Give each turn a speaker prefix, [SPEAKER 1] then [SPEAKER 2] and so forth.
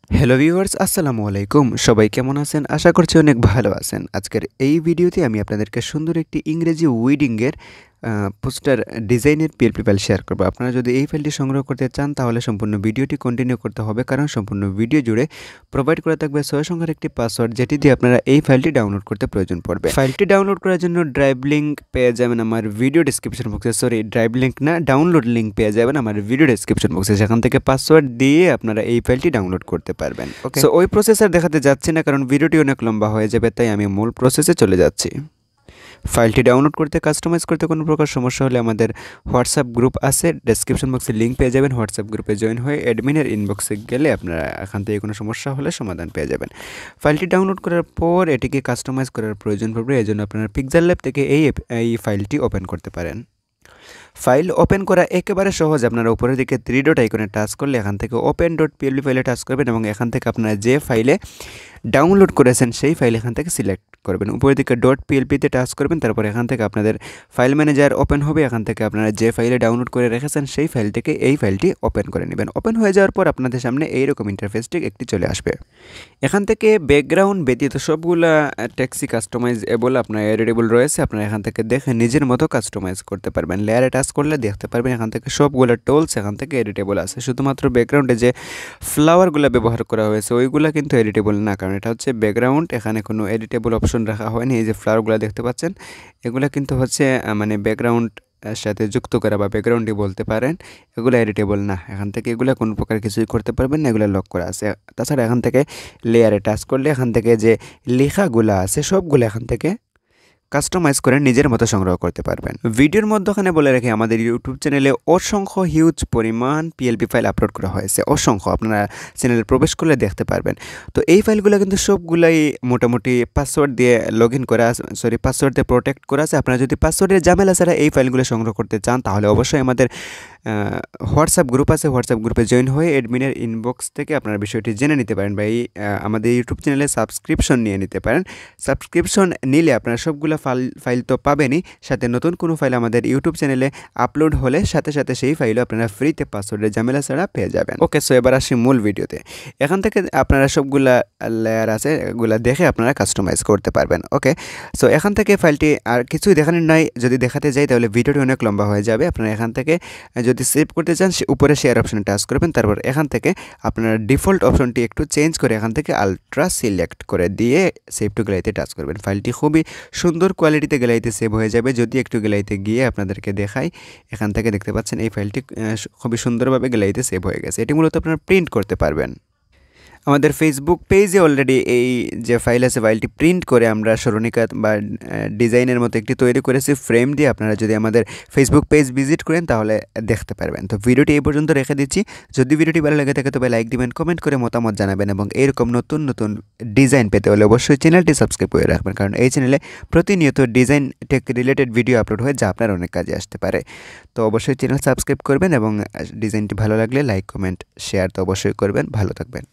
[SPEAKER 1] Hello viewers, আসসালামু আলাইকুম। সবাই কেমন আছেন? আশা করছি অনেক ভালো আছেন। আজকের এই ভিডিওতে আমি আপনাদেরকে সুন্দর একটি ইংরেজি ওয়েডিংয়ের পোস্টার ডিজাইনের পিএলপি ফাইল শেয়ার করব। আপনারা যদি এই ফাইলটি সংগ্রহ করতে চান তাহলে সম্পূর্ণ ভিডিওটি কন্টিনিউ করতে হবে, কারণ সম্পূর্ণ ভিডিও জুড়ে প্রোভাইড করা থাকবে 6 সংখ্যার একটি পাসওয়ার্ড, যেটি দিয়ে আপনারা এই ফাইলটি ডাউনলোড করতে প্রয়োজন পড়বে। ফাইলটি ডাউনলোড করার জন্য ড্রাইভ লিঙ্ক পেয়ে যাবেন আমার ভিডিও ডেসক্রিপশন বক্সে। সরি, ড্রাইভ লিঙ্ক না, ডাউনলোড লিঙ্ক পেয়ে যাবেন আমার ভিডিও ডেসক্রিপশন বক্সে। সেখান থেকে পাসওয়ার্ড দিয়ে আপনারা এই ফাইলটি ডাউনলোড করতে পারবেন। ওকে, সো ওই প্রসেস আর দেখাতে যাচ্ছি না, কারণ ভিডিওটি অনেক লম্বা হয়ে যাবে, তাই আমি মূল প্রসেসে চলে যাচ্ছি। ফাইলটি ডাউনলোড করতে, কাস্টমাইজ করতে কোনো প্রকার সমস্যা হলে আমাদের হোয়াটসঅ্যাপ গ্রুপ আছে, ডেসক্রিপশন বক্সে লিঙ্ক পেয়ে যাবেন। হোয়াটসঅ্যাপ গ্রুপে জয়েন হয়ে অ্যাডমিনের ইনবক্সে গেলে আপনারা এখান থেকে কোনো সমস্যা হলে সমাধান পেয়ে যাবেন। ফাইলটি ডাউনলোড করার পর এটিকে কাস্টমাইজ করার প্রয়োজন পড়বে, এজন্য আপনারা পিক্সেল ল্যাব থেকে এই ফাইলটি ওপেন করতে পারেন। ফাইল ওপেন করা একেবারে সহজ। আপনারা উপরের দিকে 3 ডট আইকনে টাচ করলে এখান থেকে ওপেন ডট পিএলপি ফাইলে টাচ করবেন এবং এখান থেকে আপনারা যে ফাইলে ডাউনলোড করেছেন সেই ফাইল এখান থেকে সিলেক্ট করবেন। উপরের দিকে ডট পিএলপিতে টাচ করবেন, তারপর এখান থেকে আপনাদের ফাইল ম্যানেজার ওপেন হবে। এখান থেকে আপনারা যে ফাইলে ডাউনলোড করে রেখেছেন সেই ফাইল থেকে এই ফাইলটি ওপেন করে নেবেন। ওপেন হয়ে যাওয়ার পর আপনাদের সামনে এইরকম ইন্টারফেসটি একটি চলে আসবে। এখান থেকে ব্যাকগ্রাউন্ড ব্যতীত সবগুলা ট্যাক্সি কাস্টমাইজেবল আপনার এডিটেবল রয়েছে। আপনারা এখান থেকে দেখে নিজের মতো কাস্টমাইজ করতে পারবেন। লেয়ারে টাচ করলে দেখতে পারবেন এখান থেকে সবগুলো টুলস এখান থেকে এডিটেবল আছে। শুধুমাত্র ব্যাকগ্রাউন্ডে যে ফ্লাওয়ারগুলো ব্যবহার করা হয়েছে ওইগুলো কিন্তু এডিটেবল না, কারণ এটা হচ্ছে ব্যাকগ্রাউন্ড। এখানে কোনো এডিটেবল অপশন রাখা হয়নি। এই যে ফ্লাওয়ারগুলো দেখতে পাচ্ছেন, এগুলো কিন্তু হচ্ছে মানে ব্যাকগ্রাউন্ড সাথে যুক্ত করা বা ব্যাকগ্রাউন্ডই বলতে পারেন, এগুলো এডিটেবল না। এখান থেকে এগুলো কোনো প্রকার কিছুই করতে পারবেন না, এগুলো লক করা আছে। তাছাড়া এখান থেকে লেয়ারে টাচ করলে এখান থেকে যে লেখাগুলো আছে সবগুলো এখান থেকে কাস্টমাইজ করে নিজের মতো সংগ্রহ করতে পারবেন। ভিডিওর মধ্যখানে বলে রেখে আমাদের ইউটিউব চ্যানেলে অসংখ্য হিউজ পরিমাণ পিএলপি ফাইল আপলোড করা হয়েছে, অসংখ্য। আপনারা চ্যানেলে প্রবেশ করলে দেখতে পারবেন। তো এই ফাইলগুলো কিন্তু সবগুলাই মোটামুটি পাসওয়ার্ড দিয়ে লগ ইন করা, পাসওয়ার্ড দিয়ে প্রোটেক্ট করা আছে। আপনারা যদি পাসওয়ার্ডের ঝামেলা ছাড়া এই ফাইলগুলো সংগ্রহ করতে চান তাহলে অবশ্যই আমাদের হোয়াটসঅ্যাপ গ্রুপ আছে, হোয়াটসঅ্যাপ গ্রুপে জয়েন হয়ে অ্যাডমিনের ইনবক্স থেকে আপনারা বিষয়টি জেনে নিতে পারেন বা আমাদের ইউটিউব চ্যানেলে সাবস্ক্রিপশন নিয়ে নিতে পারেন। সাবস্ক্রিপশন নিলে আপনারা সবগুলো ফাইল তো পাবেনই, সাথে নতুন কোনো ফাইল আমাদের ইউটিউব চ্যানেলে আপলোড হলে সাথে সাথে সেই ফাইলও আপনারা ফ্রিতে পাসওয়ার্ডের ঝামেলা ছাড়া পেয়ে যাবেন। ওকে, সো এবার আসি মূল ভিডিওতে। এখান থেকে আপনারা সবগুলা লেয়ার আছে, এগুলা দেখে আপনারা কাস্টমাইজ করতে পারবেন। ওকে, সো এখান থেকে ফাইলটি আর কিছুই দেখানোর নাই। যদি দেখাতে যাই তাহলে ভিডিওটি অনেক লম্বা হয়ে যাবে। আপনারা এখান থেকে যদি সেভ করতে চান উপরে শেয়ার অপশনে টাচ করবেন। তারপর এখান থেকে আপনারা ডিফল্ট অপশনটি একটু চেঞ্জ করে এখান থেকে আলট্রা সিলেক্ট করে দিয়ে সেভ টু গ্যালারিতে টাচ করবেন। ফাইলটি খুবই সুন্দর কোয়ালিটিতে গ্যালারিতে সেভ হয়ে যাবে। যদি একটু গ্যালারিতে গিয়ে আপনাদেরকে দেখাই, এখান থেকে দেখতে পাচ্ছেন এই ফাইলটি খুবই সুন্দরভাবে গ্যালারিতে সেভ হয়ে গেছে। এটি মূলত আপনারা প্রিন্ট করতে পারবেন। আমাদের ফেসবুক পেজে অলরেডি এই যে ফাইল আছে ফাইলটি প্রিন্ট করে আমরা সরণিকা বা ডিজাইনের মতো একটি তৈরি করেছি ফ্রেম দিয়ে। আপনারা যদি আমাদের ফেসবুক পেজ ভিজিট করেন তাহলে দেখতে পারবেন। তো ভিডিওটি এই পর্যন্ত রেখে দিচ্ছি। যদি ভিডিওটি ভালো লাগে থাকে তবে লাইক দিবেন, কমেন্ট করে মতামত জানাবেন এবং এরকম নতুন নতুন ডিজাইন পেতে হলে অবশ্যই চ্যানেলটি সাবস্ক্রাইব করে রাখবেন, কারণ এই চ্যানেলে প্রতিনিয়ত design tech related video upload হয় যা আপনার অনেক কাজে আসতে পারে। তো অবশ্যই চ্যানেল সাবস্ক্রাইব করবেন এবং ডিজাইনটি ভালো লাগলে লাইক, কমেন্ট, শেয়ার তো অবশ্যই করবেন। ভালো থাকবেন।